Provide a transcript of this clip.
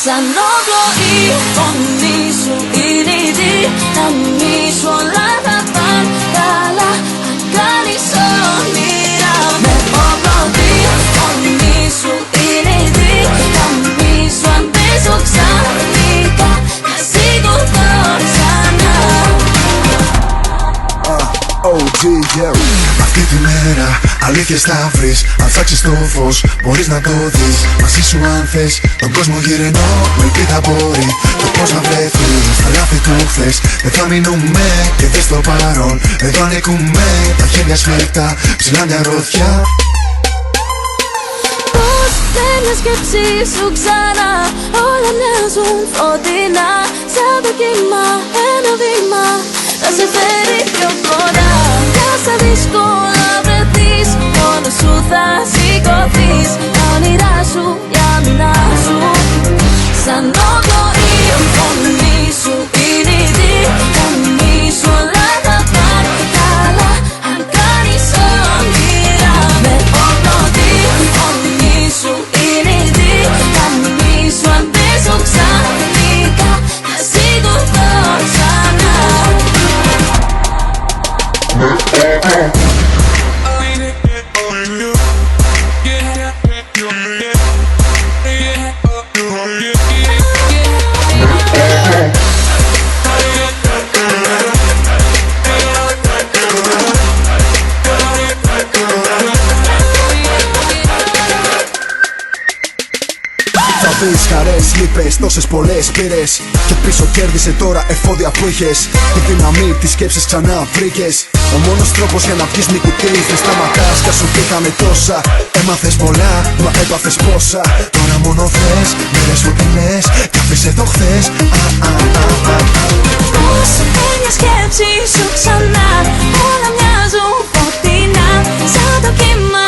Σαν όπλο η φωνή σου είναι ήδη. Να μη σου όλα θα πάνε καλά αν κάνεις όνειρα. Με όπλο τη φωνή σου είναι ήδη. Να μη σου αντέξω ξαφνικά. Να σηκωθώ ξανά. OG, yeah. Αυτή τη μέρα αλήθειες θα βρεις. Αν ψάξεις το φως μπορείς να το δεις. Μαζί σου αν θες τον κόσμο γυρνώ. Με ελπίδα μπορεί το πώς να βρεθείς. Στα λάθη του χθες δεν θα μείνουμε. Και δες το παρόν εδώ ανήκουμε. Τα χέρια σφιχτά ψηλά μια ροδιά. Πώς δεν μια σκέψη σου ξανά. Όλα μοιάζουν φωτεινά. Σαν το κύμα ένα βήμα θα σε φέρει πιο κοντά. Κι όσα δύσκολα βρεθείς μόνο σου θα σηκωθείς. Τα όνειρά σου για μηνά σου. Σαν όπλο η φωνή σου είναι ήδη. Να μη σου όλα θα πάνε καλά αν κάνεις όνειρα. Με όπλο τη φωνή σου είναι ήδη. Να μη σου αντέξω ξαφνικά. Να σηκωθώ ξανά. Θα δεις χαρές, λύπες, τόσες πολλές πήρες. Και πίσω κέρδισε τώρα εφόδια που είχες. Τη δύναμη της σκέψης ξανά βρήκες. Ο μόνος τρόπος για να βγεις νικητή. Δεν σταματάς κι ας σου πήγανε τόσα. Έμαθες πολλά, μα έπαθες πόσα. Τώρα μόνο θες, μέρες φωτεινές. Κι άφησε το χθες. Πώς μια σκέψη σου ξανά. Όλα μοιάζουν φωτεινά. Σαν το κύμα